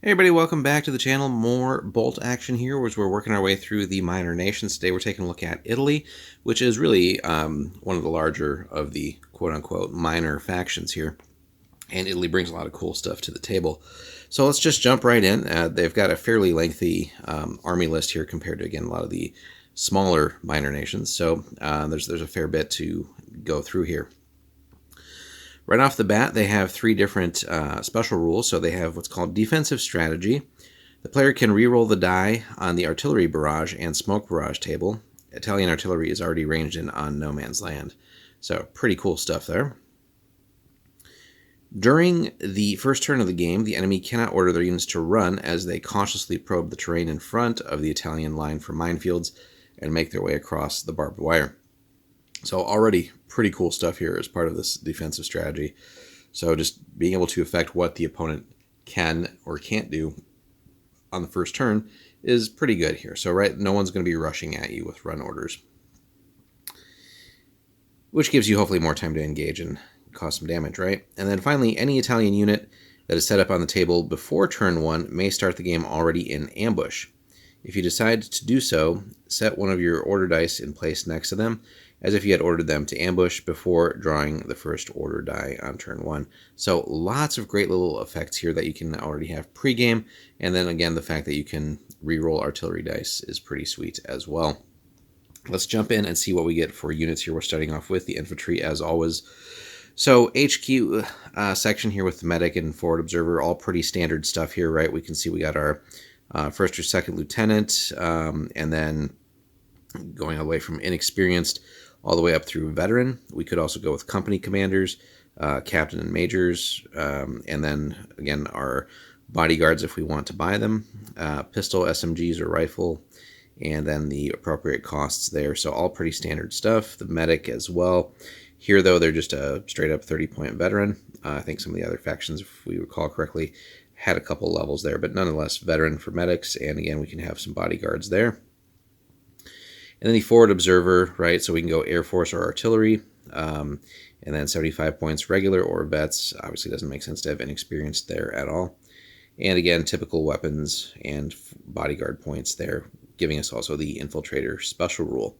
Hey everybody, welcome back to the channel. More bolt action here as we're working our way through the minor nations. Today we're taking a look at Italy, which is really one of the larger of the quote-unquote minor factions here. And Italy brings a lot of cool stuff to the table. So let's just jump right in. They've got a fairly lengthy army list here compared to, again, a lot of the smaller minor nations. So there's a fair bit to go through here. Right off the bat, they have three different special rules. So they have what's called defensive strategy. The player can re-roll the die on the artillery barrage and smoke barrage table. Italian artillery is already ranged in on no man's land. So pretty cool stuff there. During the first turn of the game, the enemy cannot order their units to run as they cautiously probe the terrain in front of the Italian line for minefields and make their way across the barbed wire. So already pretty cool stuff here as part of this defensive strategy. So just being able to affect what the opponent can or can't do on the first turn is pretty good here. So no one's going to be rushing at you with run orders, which gives you hopefully more time to engage and cause some damage, right? And then finally, any Italian unit that is set up on the table before turn 1 may start the game already in ambush. If you decide to do so, set one of your order dice in place next to them, as if you had ordered them to ambush before drawing the first order die on turn 1. So lots of great little effects here that you can already have pre-game, and then again, the fact that you can re-roll artillery dice is pretty sweet as well. Let's jump in and see what we get for units here. We're starting off with the infantry as always. So HQ section here with the medic and forward observer, all pretty standard stuff here, right? We can see we got our first or second lieutenant, and then going all the way from inexperienced all the way up through veteran. We could also go with company commanders, captain and majors, and then again our bodyguards if we want to buy them, pistol, SMGs or rifle, and then the appropriate costs there. So all pretty standard stuff. The medic as well. Here though, they're just a straight up 30-point veteran. I think some of the other factions, if we recall correctly, had a couple levels there, but nonetheless veteran for medics, and again we can have some bodyguards there. And then the forward observer, right? So we can go Air Force or artillery, and then 75 points regular or vets. Obviously doesn't make sense to have inexperienced there at all. And again, typical weapons and bodyguard points there, giving us also the infiltrator special rule.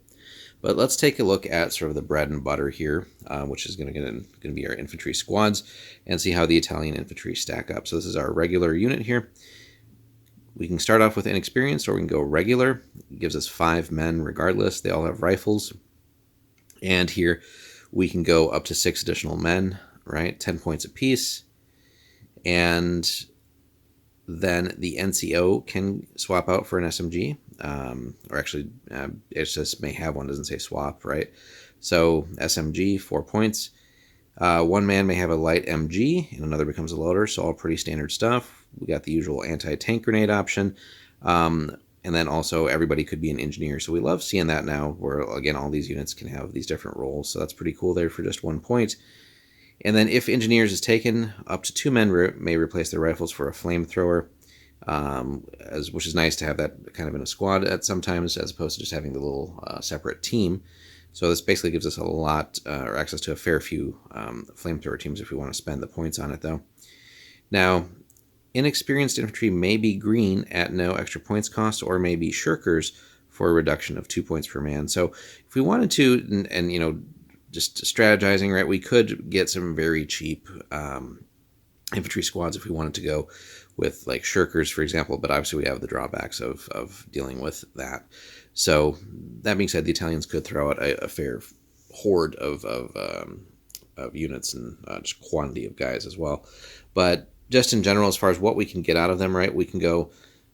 But let's take a look at sort of the bread and butter here, which is going to be our infantry squads, and see how the Italian infantry stack up. So this is our regular unit here. We can start off with inexperienced, or we can go regular. It gives us 5 men regardless. They all have rifles. And here we can go up to 6 additional men, right? 10 points apiece. And then the NCO can swap out for an SMG. Or actually, it just may have one, doesn't say swap, right? So SMG, 4 points. One man may have a light MG, and another becomes a loader, so all pretty standard stuff. We got the usual anti-tank grenade option, and then also everybody could be an engineer. So we love seeing that now, where again all these units can have these different roles. So that's pretty cool there for just 1 point. And then if engineers is taken, up to 2 men may replace their rifles for a flamethrower, which is nice to have that kind of in a squad at sometimes, as opposed to just having the little separate team. So this basically gives us a lot, or access to a fair few flamethrower teams if we want to spend the points on it, though. Now, inexperienced infantry may be green at no extra points cost, or may be shirkers for a reduction of 2 points per man. So if we wanted to, and you know, just strategizing, right, we could get some very cheap infantry squads if we wanted to go with like shirkers, for example, but obviously we have the drawbacks of dealing with that. So that being said, the Italians could throw out a fair horde of units and just quantity of guys as well. But just in general, as far as what we can get out of them, right, we can go,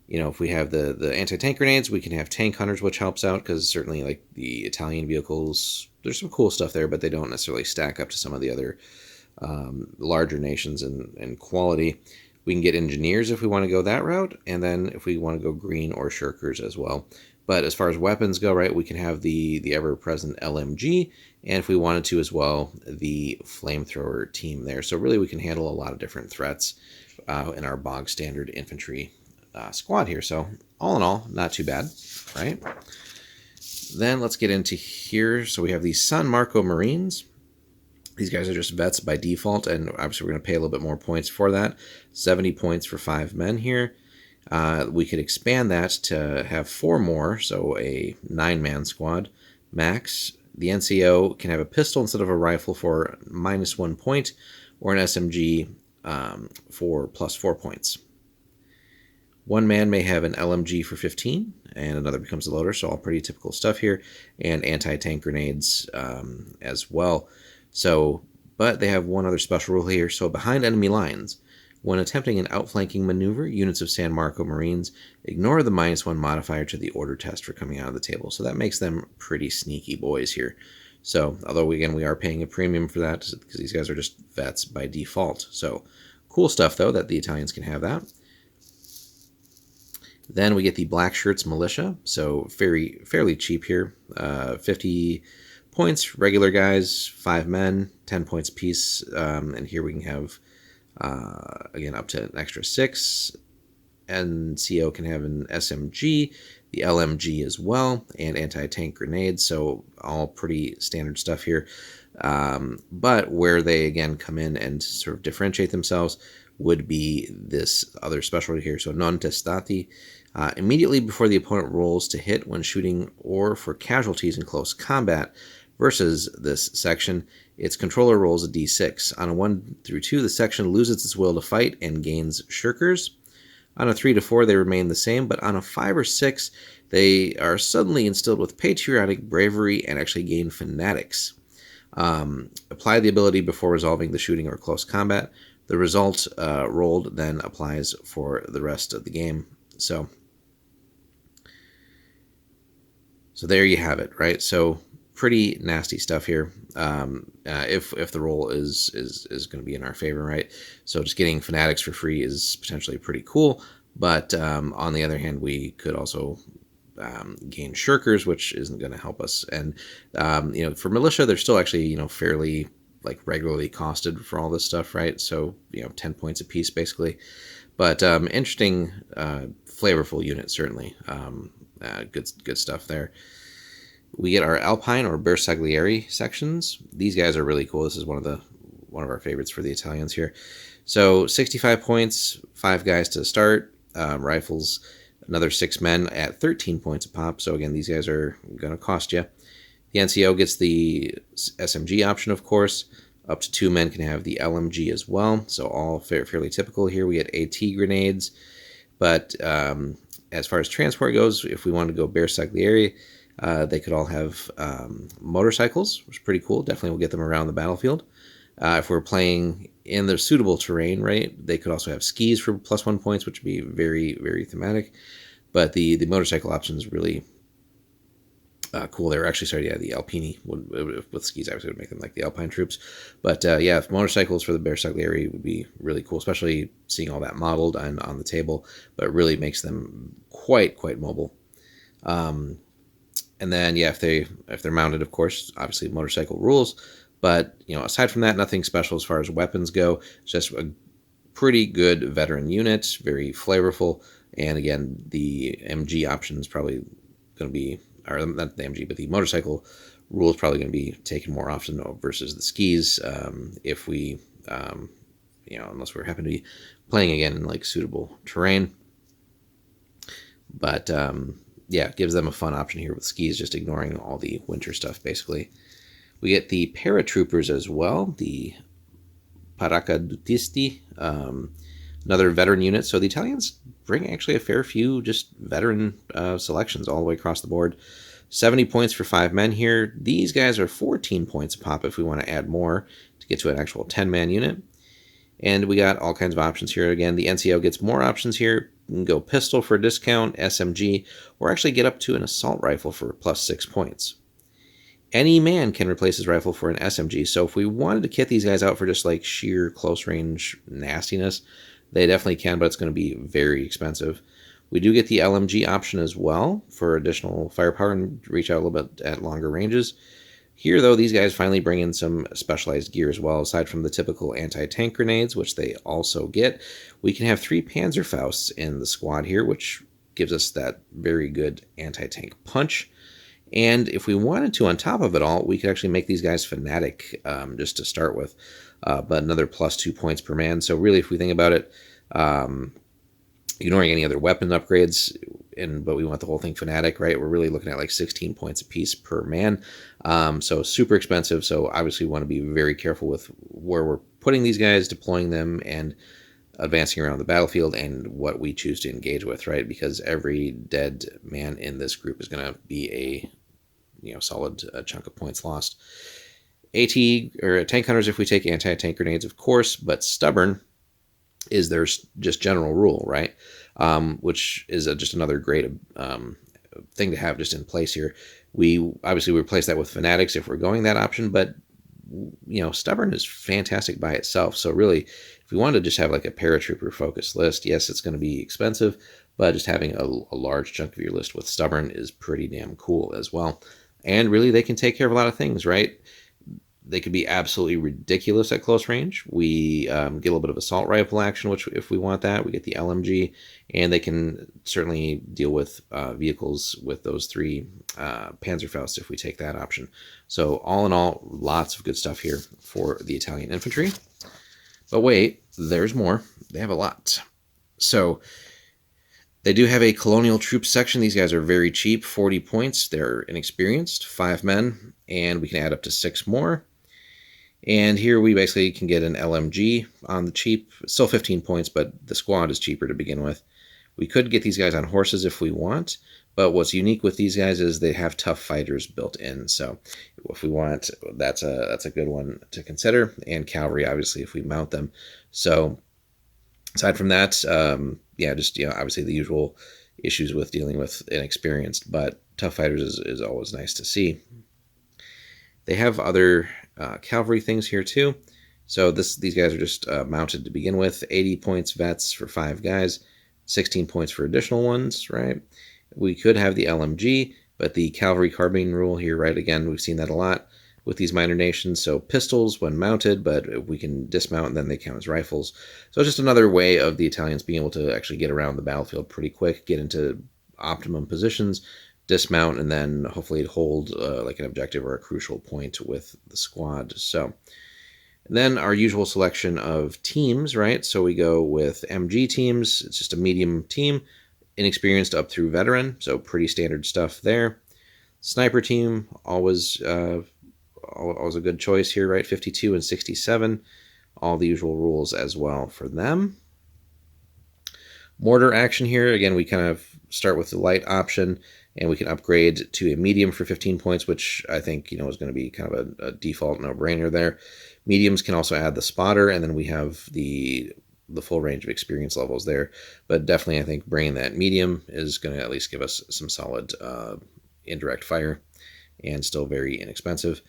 you know, if we have the anti-tank grenades, we can have tank hunters, which helps out because certainly like the Italian vehicles, there's some cool stuff there, but they don't necessarily stack up to some of the other larger nations in quality. We can get engineers if we want to go that route, and then if we want to go green or shirkers as well. But as far as weapons go, right, we can have the ever-present LMG, and if we wanted to as well, the flamethrower team there. So really we can handle a lot of different threats in our bog standard infantry squad here. So all in all, not too bad, right? Then let's get into here. So we have the San Marco Marines. These guys are just vets by default, and obviously we're going to pay a little bit more points for that. 70 points for 5 men here. We could expand that to have 4 more, so a 9-man squad max. The NCO can have a pistol instead of a rifle for -1 point, or an SMG for +4 points. One man may have an LMG for 15, and another becomes a loader, so all pretty typical stuff here, and anti-tank grenades as well. So, but they have one other special rule here. So behind enemy lines, when attempting an outflanking maneuver, units of San Marco Marines ignore the -1 modifier to the order test for coming out of the table. So that makes them pretty sneaky boys here. So, although again, we are paying a premium for that because these guys are just vets by default. So, cool stuff though that the Italians can have that. Then we get the Black Shirts Militia, so fairly cheap here. 50 points, regular guys, 5 men, 10 points apiece, and here we can have, again, up to an extra 6. NCO can have an SMG, the LMG as well, and anti-tank grenades, so all pretty standard stuff here. But where they, again, come in and sort of differentiate themselves would be this other specialty here, so non testati. Immediately before the opponent rolls to hit when shooting or for casualties in close combat versus this section, its controller rolls a d6. On a 1 through 2, the section loses its will to fight and gains shirkers. On a 3 to 4, they remain the same, but on a 5 or 6, they are suddenly instilled with patriotic bravery and actually gain fanatics. Apply the ability before resolving the shooting or close combat. The result rolled then applies for the rest of the game. So there you have it, right? So pretty nasty stuff here. If the roll is going to be in our favor, right? So just getting fanatics for free is potentially pretty cool. But on the other hand, we could also gain shirkers, which isn't going to help us. And for militia, they're still actually fairly regularly costed for all this stuff, right? So 10 points a piece basically. But interesting, flavorful unit certainly. Good stuff there. We get our Alpine or Bersaglieri sections. These guys are really cool. This is one of our favorites for the Italians here. So 65 points, 5 guys to start. Rifles, another 6 men at 13 points a pop. So again, these guys are going to cost you. The NCO gets the SMG option, of course. Up to 2 men can have the LMG as well. So all fairly typical here. We get AT grenades. But as far as transport goes, if we want to go Bersaglieri, they could all have motorcycles, which is pretty cool. Definitely will get them around the battlefield. If we're playing in the suitable terrain, right, they could also have skis for +1 points, which would be very, very thematic. But the motorcycle option is really cool. They were actually the Alpini with skis. Obviously, would make them like the Alpine troops. But yeah, motorcycles for the Bersaglieri would be really cool, especially seeing all that modeled and on the table. But it really makes them quite mobile. And then yeah, if they're mounted, of course, obviously motorcycle rules. But aside from that, nothing special as far as weapons go. It's just a pretty good veteran unit, very flavorful. And again, the MG option is probably going to be, or not the MG, but the motorcycle rule is probably going to be taken more often versus the skis if we, unless we happen to be playing again in suitable terrain. But yeah, it gives them a fun option here with skis, just ignoring all the winter stuff, basically. We get the paratroopers as well, the paracadutisti, another veteran unit. So the Italians bring actually a fair few just veteran selections all the way across the board. 70 points for 5 men here. These guys are 14 points a pop if we want to add more to get to an actual 10-man unit. And we got all kinds of options here. Again, the NCO gets more options here. You can go pistol for a discount, SMG, or actually get up to an assault rifle for +6 points. Any man can replace his rifle for an SMG, so if we wanted to kit these guys out for just sheer close-range nastiness, they definitely can, but it's going to be very expensive. We do get the LMG option as well for additional firepower and reach out a little bit at longer ranges. Here, though, these guys finally bring in some specialized gear as well. Aside from the typical anti-tank grenades, which they also get, we can have 3 Panzerfausts in the squad here, which gives us that very good anti-tank punch. And if we wanted to, on top of it all, we could actually make these guys fanatic just to start with, but another plus 2 points per man. So really, if we think about it, ignoring any other weapon upgrades, but we want the whole thing fanatic, right? We're really looking at like 16 points a piece per man. So super expensive. So obviously we want to be very careful with where we're putting these guys, deploying them, and advancing around the battlefield, and what we choose to engage with, right? Because every dead man in this group is going to be a solid chunk of points lost. AT or tank hunters, if we take anti-tank grenades, of course, but stubborn is their just general rule, right? Which is just another great thing to have just in place here. We obviously replace that with fanatics if we're going that option, but stubborn is fantastic by itself. So really, if we wanted to just have like a paratrooper focused list, yes, it's going to be expensive, but just having a large chunk of your list with stubborn is pretty damn cool as well. And really, they can take care of a lot of things, right? They could be absolutely ridiculous at close range. We get a little bit of assault rifle action, which if we want that, we get the LMG, and they can certainly deal with vehicles with those 3 Panzerfausts if we take that option. So all in all, lots of good stuff here for the Italian infantry. But wait, there's more. They have a lot. So they do have a colonial troops section. These guys are very cheap, 40 points. They're inexperienced, 5 men, and we can add up to 6 more. And here we basically can get an LMG on the cheap. Still 15 points, but the squad is cheaper to begin with. We could get these guys on horses if we want, but what's unique with these guys is they have tough fighters built in. So if we want, that's a good one to consider. And cavalry, obviously, if we mount them. So aside from that, obviously the usual issues with dealing with inexperienced, but tough fighters is always nice to see. They have other cavalry things here too. So these guys are just mounted to begin with. 80 points vets for 5 guys, 16 points for additional ones, right? We could have the LMG, but the cavalry carbine rule here, right? Again, we've seen that a lot with these minor nations. So pistols when mounted, but we can dismount and then they count as rifles. So it's just another way of the Italians being able to actually get around the battlefield pretty quick, get into optimum positions, dismount, and then hopefully hold like an objective or a crucial point with the squad. So then our usual selection of teams, right? So we go with MG teams. It's just a medium team, inexperienced up through veteran, so pretty standard stuff there. Sniper team, always a good choice here, right? 52 and 67, all the usual rules as well for them. Mortar action here, again, we kind of start with the light option, and we can upgrade to a medium for 15 points, which I think is going to be kind of a default no-brainer there. Mediums can also add the spotter, and then we have the full range of experience levels there. But definitely, I think bringing that medium is going to at least give us some solid indirect fire, and still very inexpensive.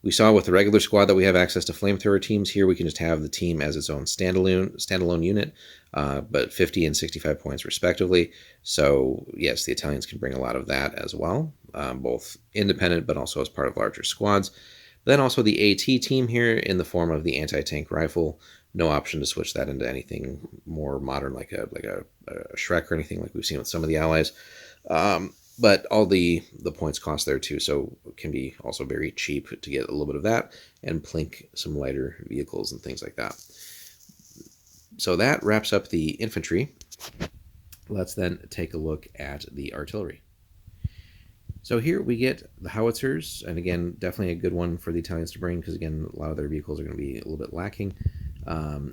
We saw with the regular squad that we have access to flamethrower teams. Here we can just have the team as its own standalone unit, but 50 and 65 points respectively. So yes, the Italians can bring a lot of that as well, both independent but also as part of larger squads. Then also the AT team here in the form of the anti-tank rifle. No option to switch that into anything more modern like a Shrek or anything like we've seen with some of the allies. But all the points cost there too, so it can be also very cheap to get a little bit of that and plink some lighter vehicles and things like that. So that wraps up the infantry. Let's then take a look at the artillery. So here we get the howitzers, and again, definitely a good one for the Italians to bring, because again, a lot of their vehicles are going to be a little bit lacking.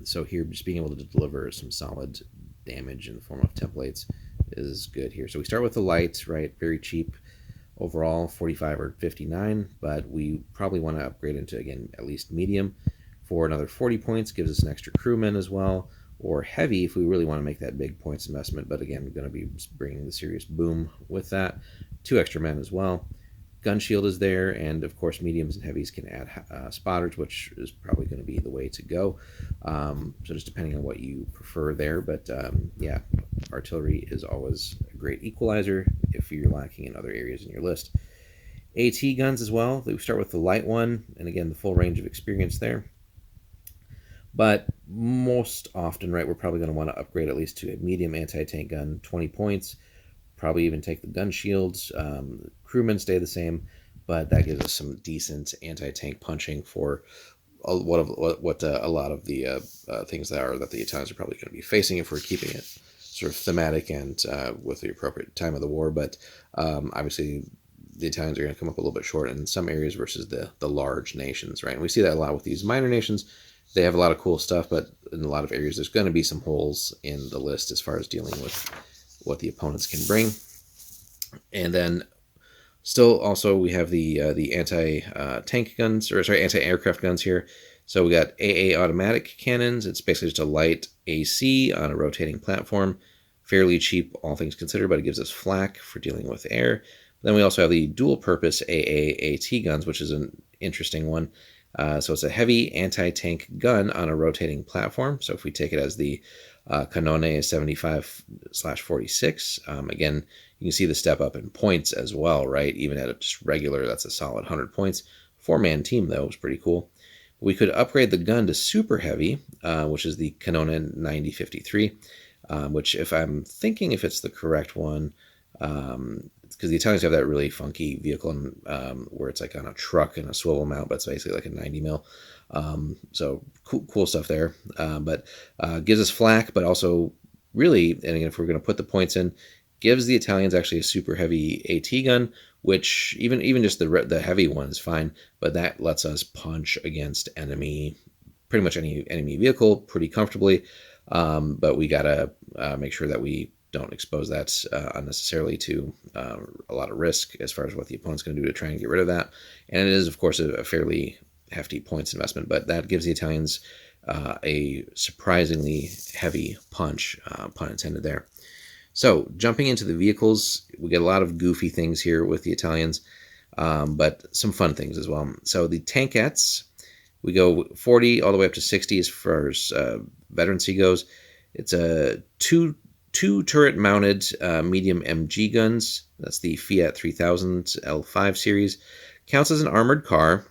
So here, just being able to deliver some solid damage in the form of templates is good here. So we start with the light, right? Very cheap overall, 45 or 59, but we probably want to upgrade into, again, at least medium for another 40 points. Gives us an extra crewman as well, or heavy if we really want to make that big points investment, but again, going to be bringing the serious boom with that. 2 extra men as well. Gun shield is there, and of course mediums and heavies can add spotters, which is probably going to be the way to go. So just depending on what you prefer there, but yeah, artillery is always a great equalizer if you're lacking in other areas in your list. AT guns as well. We start with the light one, and again, the full range of experience there. But most often, right, we're probably going to want to upgrade at least to a medium anti-tank gun, 20 points. probably even take the gun shields. Crewmen stay the same, but that gives us some decent anti-tank punching for what a lot of the things that the Italians are probably going to be facing if we're keeping it sort of thematic and with the appropriate time of the war. But obviously, the Italians are going to come up a little bit short in some areas versus the large nations, right? And we see that a lot with these minor nations. They have a lot of cool stuff, but in a lot of areas, there's going to be some holes in the list as far as dealing with what the opponents can bring. And then still also we have the anti-tank guns, or sorry, anti-aircraft guns here. So we got AA automatic cannons. It's basically just a light AC on a rotating platform. Fairly cheap, all things considered, but it gives us flak for dealing with air. Then we also have the dual-purpose AAAT guns, which is an interesting one. So it's a heavy anti-tank gun on a rotating platform. So if we take it as the Cannone 75/46, again, you can see the step up in points as well, right? Even at a just regular, that's a solid 100 points. 4-man team, though, was pretty cool. We could upgrade the gun to super heavy, which is the Cannone 9053, which if I'm thinking if it's the correct one, because the Italians have that really funky vehicle where it's like on a truck and a swivel mount, but it's basically like a 90 mil. So cool stuff there. But gives us flak, but also really, and again, if we're going to put the points in, gives the Italians actually a super heavy AT gun, which even just the heavy one is fine, but that lets us punch against pretty much any enemy vehicle pretty comfortably. But we gotta make sure that we don't expose that unnecessarily to a lot of risk as far as what the opponent's going to do to try and get rid of that. And it is, of course, a fairly hefty points investment, but that gives the Italians a surprisingly heavy punch, pun intended there. So jumping into the vehicles, we get a lot of goofy things here with the Italians, but some fun things as well. So the tankettes, we go 40 all the way up to 60 as far as veterancy goes. It's a two turret mounted medium MG guns. That's the Fiat 3000 L5 series. Counts as an armored car.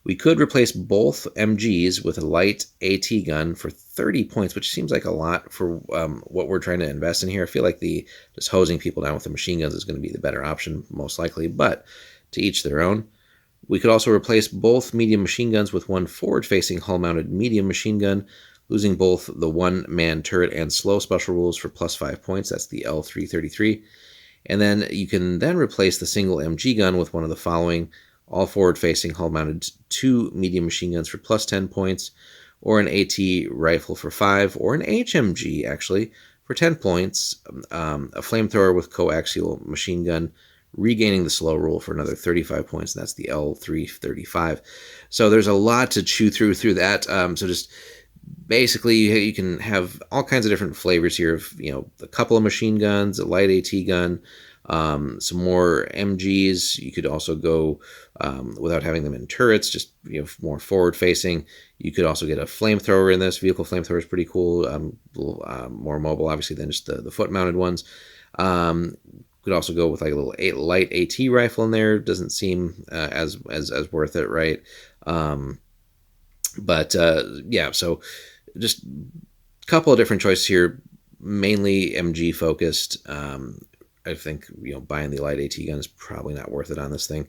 We could replace both MGs with a light AT gun for 30 points, which seems like a lot for what we're trying to invest in here. I feel like just hosing people down with the machine guns is going to be the better option, most likely, but to each their own. We could also replace both medium machine guns with one forward-facing hull-mounted medium machine gun, losing both the one-man turret and slow special rules for plus 5 points. That's the L333. And then you can then replace the single MG gun with one of the following: all forward-facing hull-mounted 2 medium machine guns for plus 10 points, or an AT rifle for 5, or an HMG, actually, for 10 points, a flamethrower with coaxial machine gun, regaining the slow rule for another 35 points, and that's the L335. So there's a lot to chew through that. So just basically, you can have all kinds of different flavors here of, a couple of machine guns, a light AT gun, some more MGs. You could also go without having them in turrets, just more forward facing. You could also get a flamethrower in this. Vehicle flamethrower is pretty cool, more mobile obviously than just the foot mounted ones. Could also go with like a little light AT rifle in there. Doesn't seem as worth it, right? Yeah, so just a couple of different choices here, mainly MG focused. I think buying the light AT gun is probably not worth it on this thing.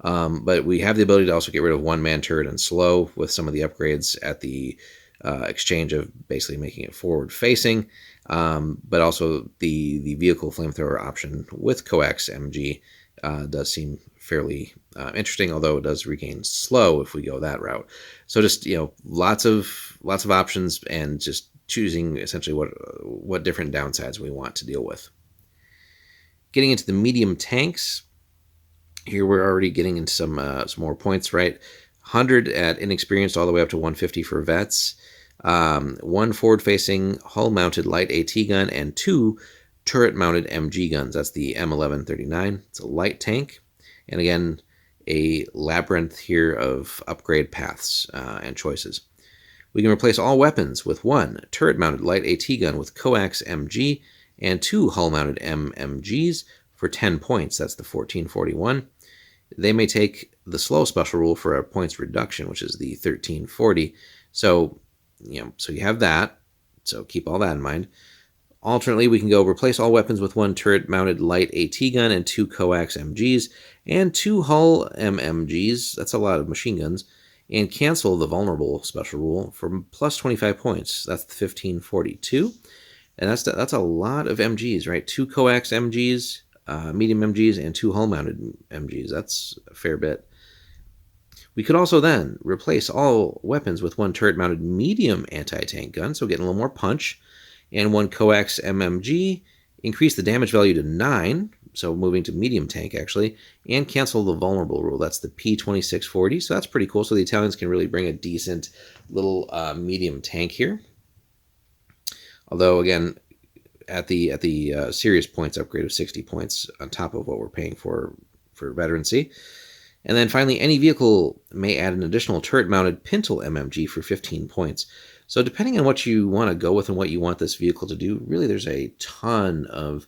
But we have the ability to also get rid of one-man turret and slow with some of the upgrades at the exchange of basically making it forward-facing. But also the vehicle flamethrower option with coax MG does seem fairly interesting, although it does regain slow if we go that route. So just lots of options, and just choosing essentially what different downsides we want to deal with. Getting into the medium tanks, here we're already getting into some more points, right? 100 at inexperienced all the way up to 150 for vets. One forward-facing hull-mounted light AT gun and 2 turret-mounted MG guns. That's the M1139. It's a light tank. And again, a labyrinth here of upgrade paths and choices. We can replace all weapons with 1 turret-mounted light AT gun with coax MG and 2 hull-mounted MMGs for 10 points. That's the 1441. They may take the slow special rule for a points reduction, which is the 1340. So you have that. So keep all that in mind. Alternately, we can go replace all weapons with one turret-mounted light AT gun and 2 coax MGs and 2 hull MMGs. That's a lot of machine guns. And cancel the vulnerable special rule for plus 25 points. That's 1542. And that's a lot of MGs, right? 2 coax MGs, medium MGs, and 2 hull-mounted MGs. That's a fair bit. We could also then replace all weapons with one turret-mounted medium anti-tank gun, so getting a little more punch, and one coax MMG, increase the damage value to 9, so moving to medium tank actually, and cancel the vulnerable rule. That's the P2640, so that's pretty cool. So the Italians can really bring a decent little medium tank here. Although again, at the serious points upgrade of 60 points on top of what we're paying for veterancy. And then finally, any vehicle may add an additional turret-mounted pintle MMG for 15 points. So depending on what you want to go with and what you want this vehicle to do, really there's a ton of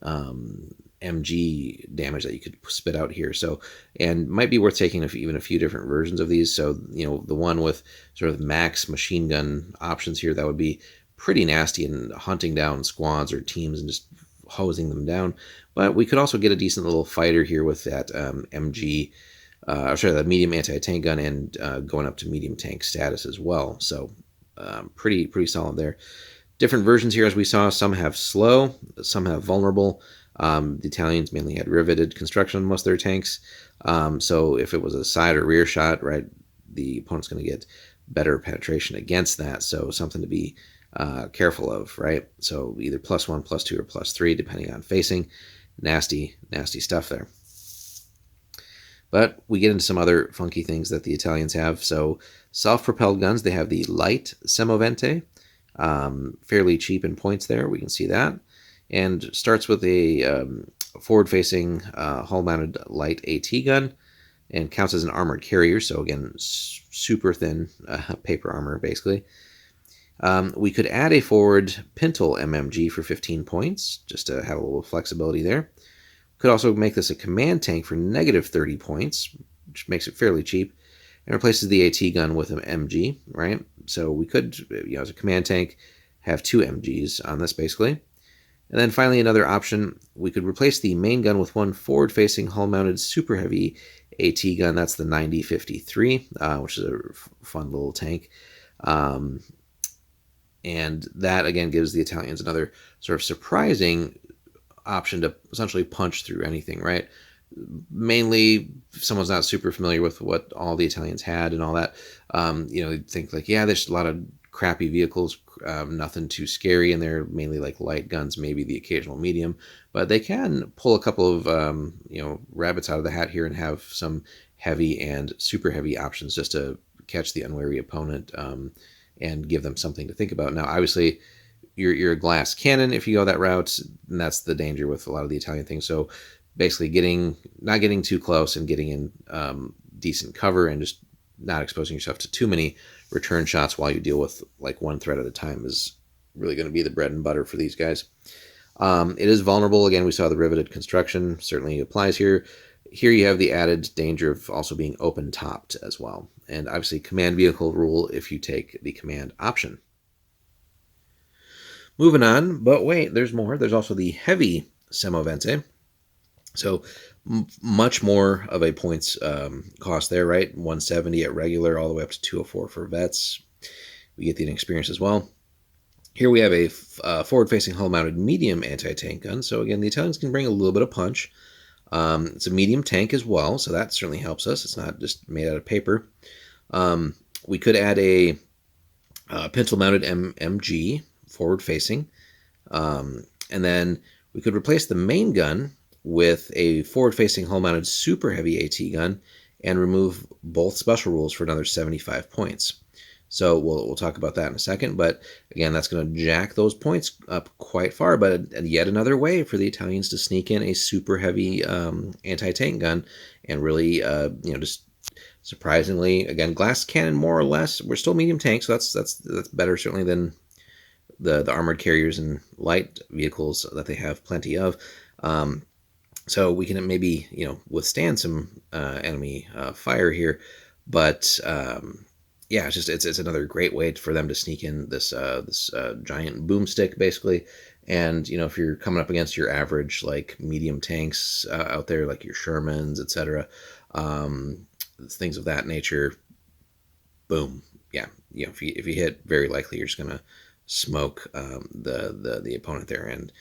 MG damage that you could spit out here. So, and might be worth taking even a few different versions of these. So, you know, the one with sort of max machine gun options here, that would be pretty nasty and hunting down squads or teams and just hosing them down. But we could also get a decent little fighter here with that MG, that medium anti-tank gun and going up to medium tank status as well. So pretty solid there. Different versions here, as we saw. Some have slow, some have vulnerable. The Italians mainly had riveted construction on most of their tanks. So if it was a side or rear shot, right, the opponent's going to get better penetration against that. So something to be careful of, right? So either +1, +2, or +3, depending on facing. Nasty stuff there. But we get into some other funky things that the Italians have. So self-propelled guns, they have the light Semovente, fairly cheap in points there. We can see that. And starts with a forward-facing hull-mounted light AT gun and counts as an armored carrier. So again, super thin paper armor, basically. We could add a forward pintle MMG for 15 points, just to have a little flexibility there. Could also make this a command tank for negative 30 points, which makes it fairly cheap, and replaces the AT gun with an MG, right? So we could, you know, as a command tank, have 2 MGs on this, basically. And then finally, another option, we could replace the main gun with one forward-facing hull-mounted super heavy AT gun. That's the 9053, which is a fun little tank. And that, again, gives the Italians another sort of surprising option to essentially punch through anything, right? Mainly, if someone's not super familiar with what all the Italians had and all that, you know, they'd think like, yeah, there's a lot of crappy vehicles, nothing too scary, and they're mainly like light guns, maybe the occasional medium, but they can pull a couple of, you know, rabbits out of the hat here and have some heavy and super heavy options just to catch the unwary opponent and give them something to think about. Now, obviously, you're a glass cannon if you go that route, and that's the danger with a lot of the Italian things. So basically not getting too close and getting in decent cover and just not exposing yourself to too many return shots while you deal with like one threat at a time is really going to be the bread and butter for these guys. It is vulnerable. Again, we saw the riveted construction certainly applies here. Here you have the added danger of also being open-topped as well. And obviously command vehicle rule if you take the command option. Moving on, but wait, there's more. There's also the heavy Semovente. So much more of a points cost there, right? 170 at regular, all the way up to 204 for vets. We get the inexperience as well. Here we have a forward-facing hull-mounted medium anti-tank gun. So again, the Italians can bring a little bit of punch. It's a medium tank as well, so that certainly helps us. It's not just made out of paper. We could add a pintle-mounted MG, forward-facing. And then we could replace the main gun with a forward-facing hull-mounted super heavy AT gun and remove both special rules for another 75 points. So we'll talk about that in a second, but again, that's going to jack those points up quite far, but yet another way for the Italians to sneak in a super heavy anti-tank gun and really, just surprisingly, again, glass cannon more or less. We're still medium tank, so that's better certainly than the armored carriers and light vehicles that they have plenty of. So we can maybe, withstand some enemy fire here, but it's another great way for them to sneak in this giant boomstick basically And if you're coming up against your average like medium tanks out there, like your Shermans, etc., things of that nature, boom, yeah, if you hit, very likely you're just gonna smoke the opponent there. And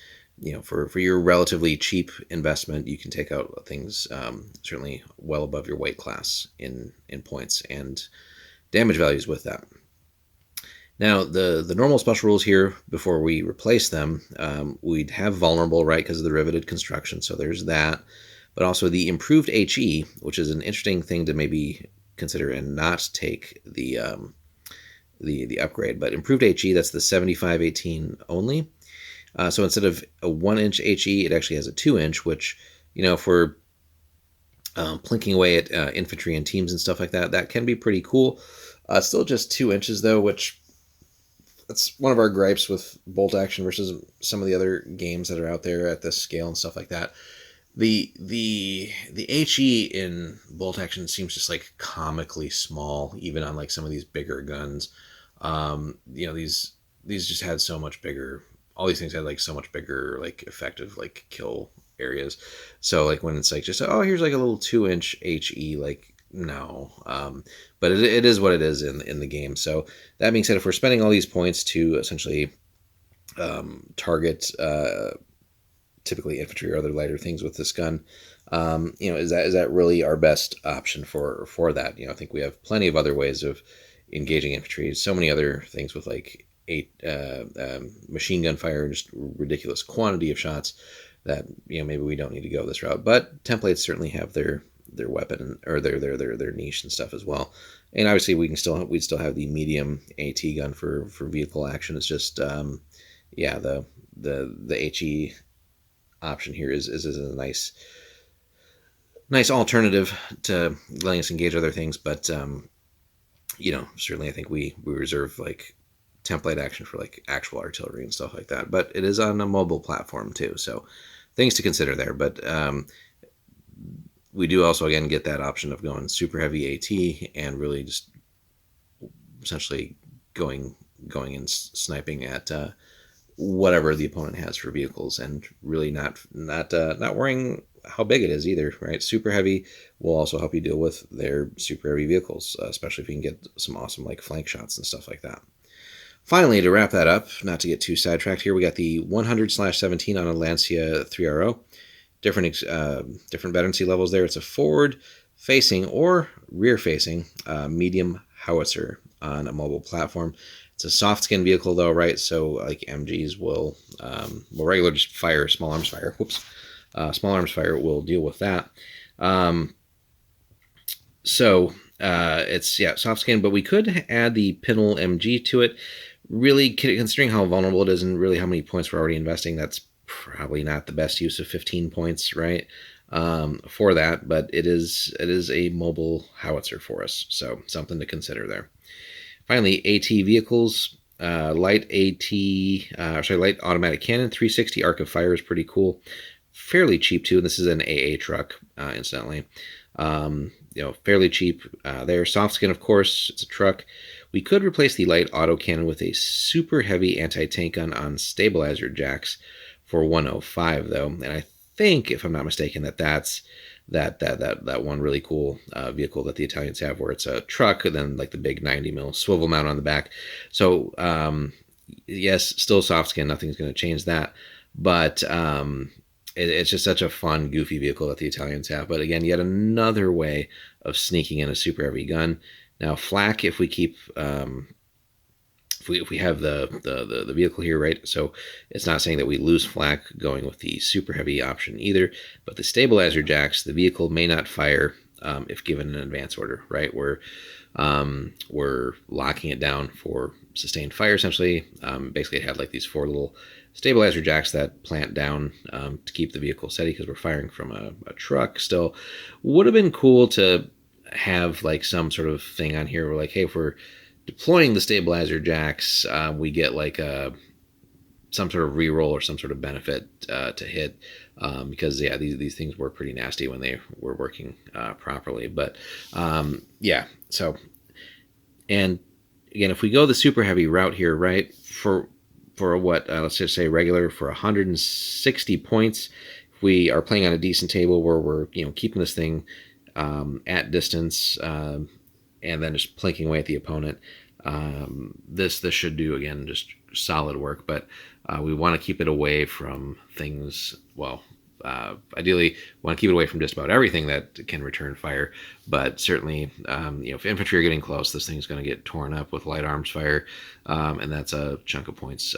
for your relatively cheap investment, you can take out things certainly well above your weight class in points and damage values with that. Now, the normal special rules here, before we replace them, we'd have vulnerable, right, because of the riveted construction, so there's that. But also the improved HE, which is an interesting thing to maybe consider and not take the upgrade. But improved HE, that's the 7518 only. So instead of a 1-inch HE, it actually has a 2-inch, which, if we're plinking away at infantry and teams and stuff like that, that can be pretty cool. Still just 2 inches, though, which that's one of our gripes with bolt action versus some of the other games that are out there at this scale and stuff like that. The HE in bolt action seems just like comically small, even on like some of these bigger guns. These just had so much bigger. All these things had like so much bigger like effective like kill areas. So like when it's like just here's like a little 2-inch HE, like no. But it is what it is in the game. So that being said, if we're spending all these points to essentially target typically infantry or other lighter things with this gun, is that really our best option for that? I think we have plenty of other ways of engaging infantry. So many other things with like 8 machine gun fire, just ridiculous quantity of shots that maybe we don't need to go this route. But templates certainly have their weapon or their niche and stuff as well. And obviously we'd still have the medium AT gun for vehicle action. It's just the HE option here is a nice alternative to letting us engage other things. But certainly I think we reserve like template action for like actual artillery and stuff like that. But it is on a mobile platform too, so things to consider there. But we do also again get that option of going super heavy AT and really just essentially going and sniping at whatever the opponent has for vehicles, and really not worrying how big it is either, right? Super heavy will also help you deal with their super heavy vehicles, especially if you can get some awesome like flank shots and stuff like that. Finally, to wrap that up, not to get too sidetracked here, we got the 100/17 on a Lancia 3RO. Different veterancy levels there. It's a forward-facing or rear-facing medium howitzer on a mobile platform. It's a soft skin vehicle though, right? So like MGs will regular just fire, small arms fire. Small arms fire will deal with that. It's soft skin, but we could add the Pinel MG to it. Really, considering how vulnerable it is and really how many points we're already investing, that's probably not the best use of 15 points, right? For that, but it is a mobile howitzer for us, so something to consider there. Finally, AT vehicles, light automatic cannon, 360 arc of fire is pretty cool. Fairly cheap too, and this is an AA truck, incidentally. Fairly cheap there. Soft skin, of course, it's a truck. We could replace the light auto cannon with a super heavy anti-tank gun on stabilizer jacks for 105 though, and I think, if I'm not mistaken, that's that one really cool vehicle that the Italians have, where it's a truck and then like the big 90 mil swivel mount on the back. So yes, still soft skin, nothing's going to change that, but it's just such a fun, goofy vehicle that the Italians have. But again, yet another way of sneaking in a super heavy gun. Now, flak, if we keep if we have the vehicle here, right? So it's not saying that we lose flak going with the super heavy option either. But the stabilizer jacks, the vehicle may not fire if given an advance order, right? We're locking it down for sustained fire essentially. Basically, it had like these 4 little stabilizer jacks that plant down to keep the vehicle steady because we're firing from a truck. Still, would have been cool to have like some sort of thing on here where like, hey, if we're deploying the stabilizer jacks, we get like some sort of reroll or some sort of benefit to hit, because these things were pretty nasty when they were working properly. But so, and again, if we go the super heavy route here, right, for for what, let's just say regular, for 160 points. If we are playing on a decent table where we're keeping this thing at distance and then just plinking away at the opponent, this should do, again, just solid work. But we want to keep it away from things, well, ideally want to keep it away from just about everything that can return fire, but certainly if infantry are getting close, this thing's going to get torn up with light arms fire, and that's a chunk of points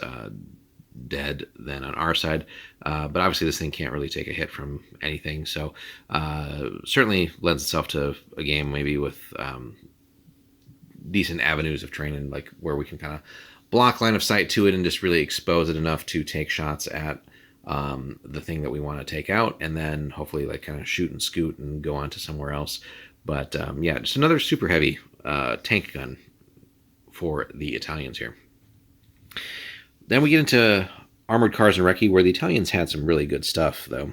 dead then on our side. But obviously this thing can't really take a hit from anything, so certainly lends itself to a game maybe with decent avenues of training, like where we can kind of block line of sight to it and just really expose it enough to take shots at the thing that we want to take out, and then hopefully like kind of shoot and scoot and go on to somewhere else. But yeah, just another super heavy tank gun for the Italians here. Then we get into armored cars and recce, where the Italians had some really good stuff though.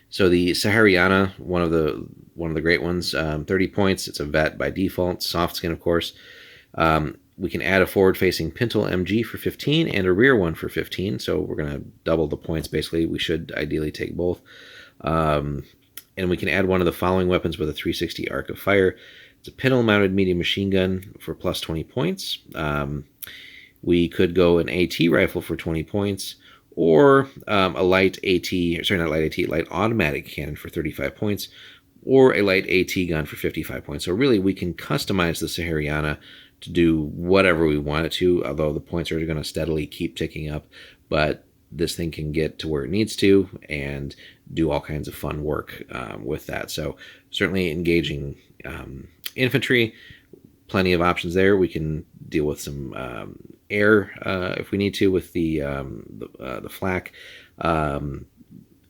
So the Sahariana, one of the great ones, 30 points. It's a vet by default, soft skin of course. We can add a forward-facing Pintle MG for 15 and a rear one for 15, so we're going to double the points basically. We should ideally take both. And we can add one of the following weapons with a 360 arc of fire. It's a Pintle-mounted medium machine gun for plus 20 points. We could go an AT rifle for 20 points, or a light automatic cannon for 35 points, or a light AT gun for 55 points. So really, we can customize the Sahariana to do whatever we want it to, although the points are going to steadily keep ticking up. But this thing can get to where it needs to and do all kinds of fun work with that. So certainly engaging infantry, plenty of options there. We can deal with some air if we need to with the flak.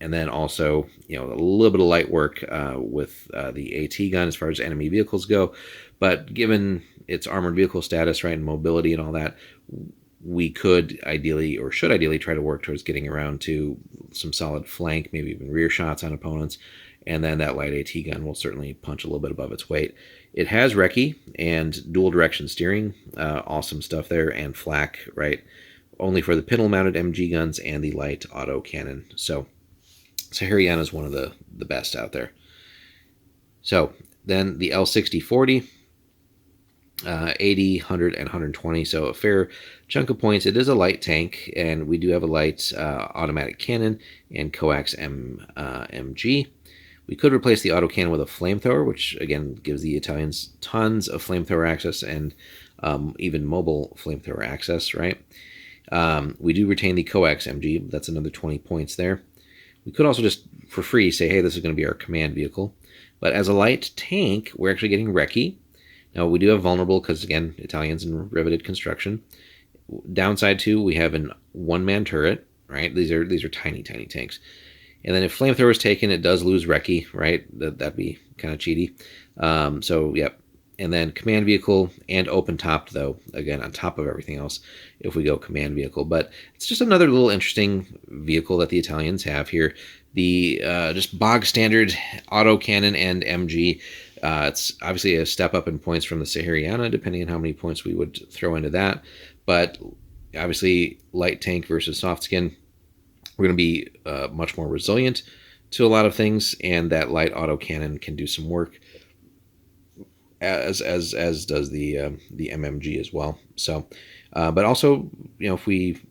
And then also, a little bit of light work with the AT gun as far as enemy vehicles go. But given its armored vehicle status, right, and mobility and all that, we could ideally, or should ideally, try to work towards getting around to some solid flank, maybe even rear shots on opponents. And then that light AT gun will certainly punch a little bit above its weight. It has recce and dual direction steering, awesome stuff there, and flak, right, only for the Pintle-mounted MG guns and the light auto cannon. So Sahariana is one of the best out there. So then the L6040, 80, 100, and 120, so a fair chunk of points. It is a light tank, and we do have a light automatic cannon and coax MG. We could replace the autocannon with a flamethrower, which again gives the Italians tons of flamethrower access and even mobile flamethrower access, right? We do retain the coax MG. That's another 20 points there. We could also just, for free, say, hey, this is going to be our command vehicle. But as a light tank, we're actually getting recce. Now, we do have vulnerable because, again, Italians in riveted construction. Downside, too, we have an one-man turret, right? These are tiny, tiny tanks. And then if flamethrower is taken, it does lose recce, right? That'd be kind of cheaty. So, yep. And then command vehicle and open-topped, though, again, on top of everything else, if we go command vehicle. But it's just another little interesting vehicle that the Italians have here. The just bog standard auto cannon and MG. It's obviously a step up in points from the Sahariana, depending on how many points we would throw into that. But obviously, light tank versus soft skin, we're going to be much more resilient to a lot of things, and that light auto cannon can do some work, as does the MMG as well. So, but also, if we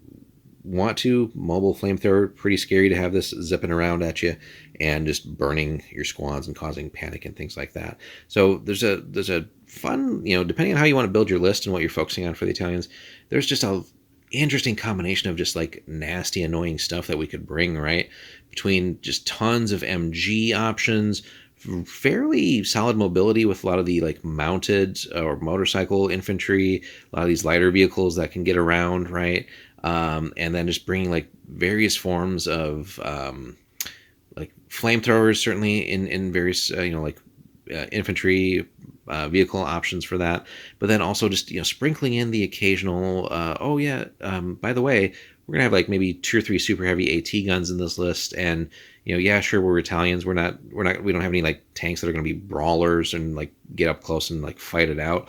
want to, mobile flamethrower, pretty scary to have this zipping around at you and just burning your squads and causing panic and things like that. So there's a fun, depending on how you want to build your list and what you're focusing on for the Italians, there's just a interesting combination of just like nasty, annoying stuff that we could bring, right? Between just tons of MG options, fairly solid mobility with a lot of the like mounted or motorcycle infantry, a lot of these lighter vehicles that can get around, right? And then just bringing like various forms of like flamethrowers, certainly in various infantry vehicle options for that, but then also just sprinkling in the occasional by the way, we're gonna have like maybe 2 or 3 super heavy AT guns in this list, and sure, we're Italians, we don't have any like tanks that are gonna be brawlers and like get up close and like fight it out.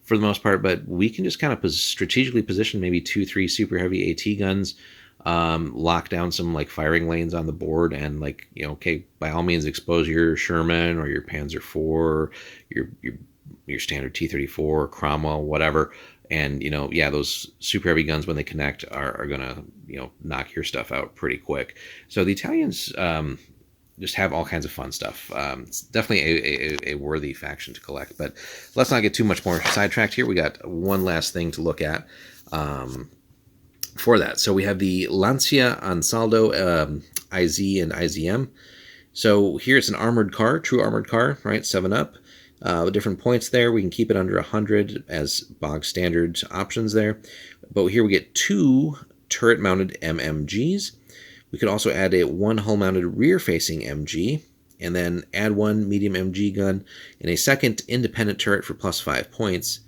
for the most part, but we can just kind of strategically position maybe 2-3 super heavy AT guns, lock down some like firing lanes on the board, and like, okay, by all means expose your Sherman or your Panzer IV, or your standard T-34 or Cromwell, whatever. And yeah, those super heavy guns, when they connect, are gonna knock your stuff out pretty quick. So the Italians just have all kinds of fun stuff. It's definitely a worthy faction to collect. But let's not get too much more sidetracked here. We got one last thing to look at for that. So we have the Lancia Ansaldo IZ and IZM. So here it's an armored car, true armored car, right? 7-up. With different points there. We can keep it under 100 as bog standard options there. But here we get 2 turret-mounted MMGs. We could also add a 1 hull-mounted rear-facing MG, and then add 1 medium MG gun and a second independent turret for +5 points.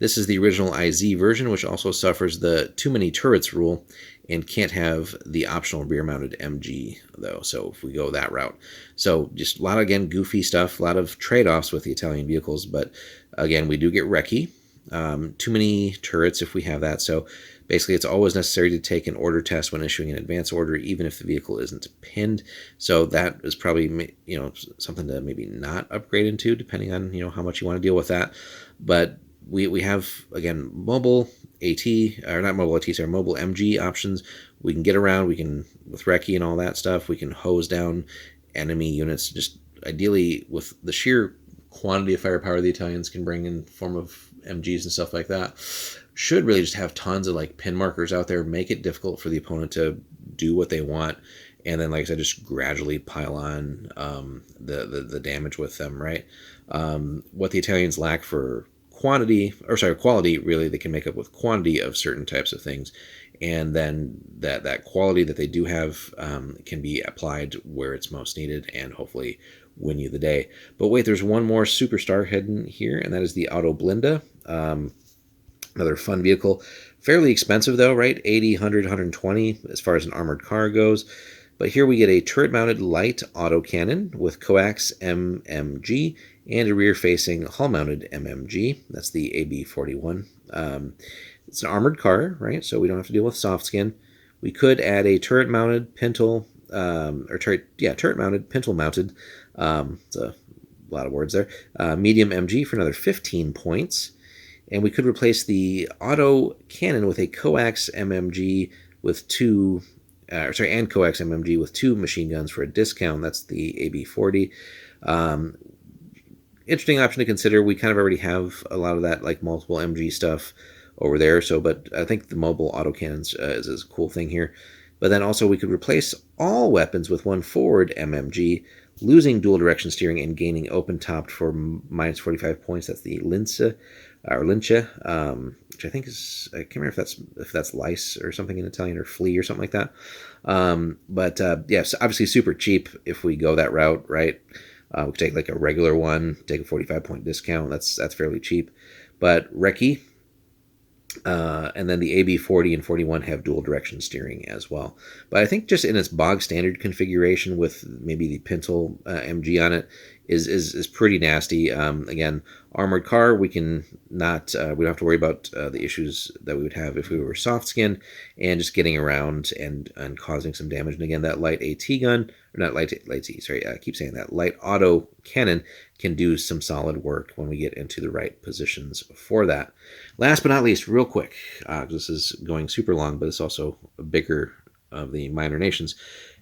This is the original IZ version, which also suffers the too many turrets rule and can't have the optional rear-mounted MG, though, so if we go that route. So just a lot of, again, goofy stuff, a lot of trade-offs with the Italian vehicles, but again, we do get recce. Too many turrets if we have that, so basically it's always necessary to take an order test when issuing an advance order, even if the vehicle isn't pinned. So that is probably something to maybe not upgrade into, depending on how much you want to deal with that. But we have, again, mobile AT, or not mobile AT, sorry, mobile MG options. We can get around, we can, with recce and all that stuff, we can hose down enemy units, just ideally with the sheer quantity of firepower the Italians can bring in form of MGs and stuff like that. Should really just have tons of like pin markers out there, make it difficult for the opponent to do what they want, and then, like I said, just gradually pile on the damage with them, right? What the Italians lack for quality, really, they can make up with quantity of certain types of things, and then that quality that they do have can be applied where it's most needed, and hopefully win you the day. But wait, there's one more superstar hidden here, and that is the Auto Blinda. Another fun vehicle, fairly expensive though, right? 80, 100, 120 as far as an armored car goes. But here we get a turret-mounted light autocannon with coax MMG and a rear-facing hull-mounted MMG. That's the AB-41. It's an armored car, right? So we don't have to deal with soft skin. We could add a turret-mounted pintle, turret-mounted, pintle-mounted. It's a lot of words there. Medium MG for another 15 points. And we could replace the auto cannon with a coax MMG with and coax MMG with 2 machine guns for a discount. That's the AB-40. Interesting option to consider. We kind of already have a lot of that, like multiple MG stuff over there. So, but I think the mobile autocannons is a cool thing here. But then also we could replace all weapons with 1 forward MMG, losing dual direction steering and gaining open topped for minus 45 points. That's the Lince, which I think is, I can't remember if that's lice or something in Italian, or flea or something like that. But yes, obviously super cheap if we go that route, right? We could take like a regular one, take a 45-point discount. That's fairly cheap. But recce, and then the AB-40 and 41 have dual direction steering as well. But I think just in its bog standard configuration with maybe the pintle MG on it is pretty nasty. Again, armored car, we can not, we don't have to worry about the issues that we would have if we were soft skin, and just getting around and causing some damage. And again, that light AT gun, or not light T, sorry, I keep saying that, light auto cannon can do some solid work when we get into the right positions for that. Last but not least, real quick, this is going super long, but it's also a bigger of the minor nations.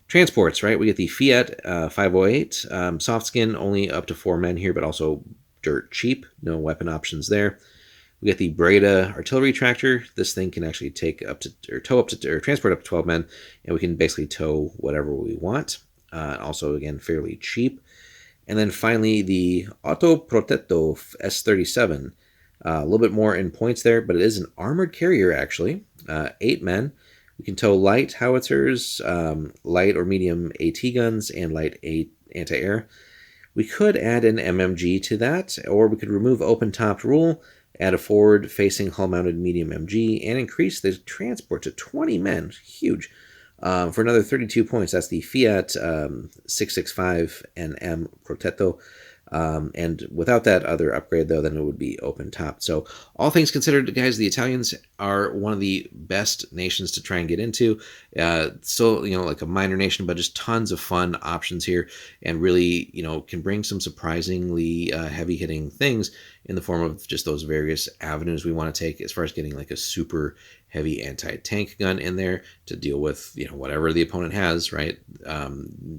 Transports, right? We get the Fiat 508, soft skin, only up to 4 men here, but also dirt cheap, no weapon options there. We get the Breda artillery tractor. This thing can actually take up to, or tow up to, or transport up to 12 men, and we can basically tow whatever we want. Also, again, fairly cheap. And then finally, the Auto Protetto S37. A little bit more in points there, but it is an armored carrier, actually. 8 men. We can tow light howitzers, light or medium AT guns, and light anti-air. We could add an MMG to that, or we could remove open-topped rule, add a forward-facing hull-mounted medium MG, and increase the transport to 20 men. Huge. For another 32 points. That's the Fiat 665 NM Protetto. And without that other upgrade, though, then it would be open top. So all things considered, guys, the Italians are one of the best nations to try and get into. Still, like a minor nation, but just tons of fun options here, and really, can bring some surprisingly heavy-hitting things in the form of just those various avenues we want to take as far as getting like a super heavy anti-tank gun in there to deal with whatever the opponent has, right?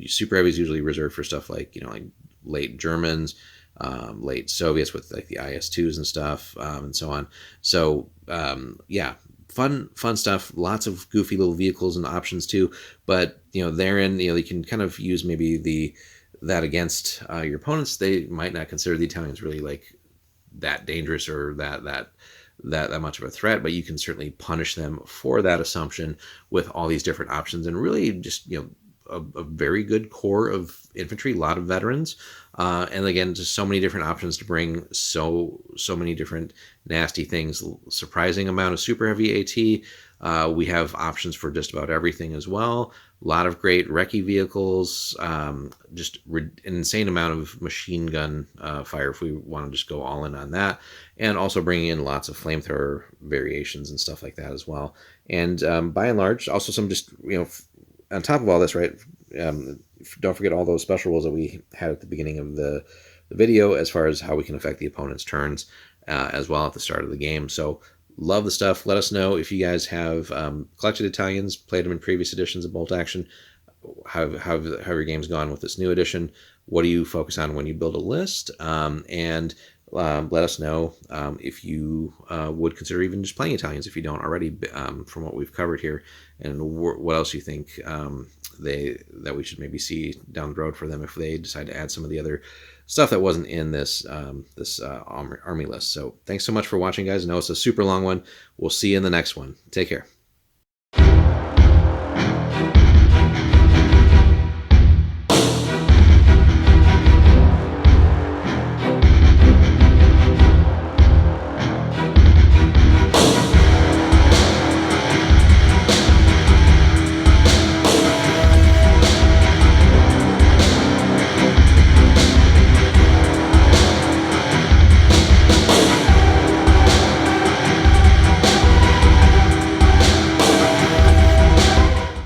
Super heavy is usually reserved for stuff like like late Germans, late Soviets with like the IS-2s and stuff, and so on. So yeah, fun stuff. Lots of goofy little vehicles and options too. But therein, you can kind of use maybe that against your opponents. They might not consider the Italians really like that dangerous or that much of a threat, but you can certainly punish them for that assumption with all these different options, and really just a very good core of infantry, a lot of veterans, and again, just so many different options to bring so many different nasty things. Surprising amount of super heavy AT. We have options for just about everything as well. A lot of great recce vehicles, just an insane amount of machine gun fire if we want to just go all in on that, and also bringing in lots of flamethrower variations and stuff like that as well. And by and large, also some just on top of all this, right? Don't forget all those special rules that we had at the beginning of the video as far as how we can affect the opponent's turns as well at the start of the game. So love the stuff. Let us know if you guys have collected Italians, played them in previous editions of Bolt Action. How your game's gone with this new edition. What do you focus on when you build a list? And let us know if you would consider even just playing Italians if you don't already, from what we've covered here, and what else you think that we should maybe see down the road for them if they decide to add some of the other stuff that wasn't in this army list. So thanks so much for watching, guys. I know it's a super long one. We'll see you in the next one. Take care.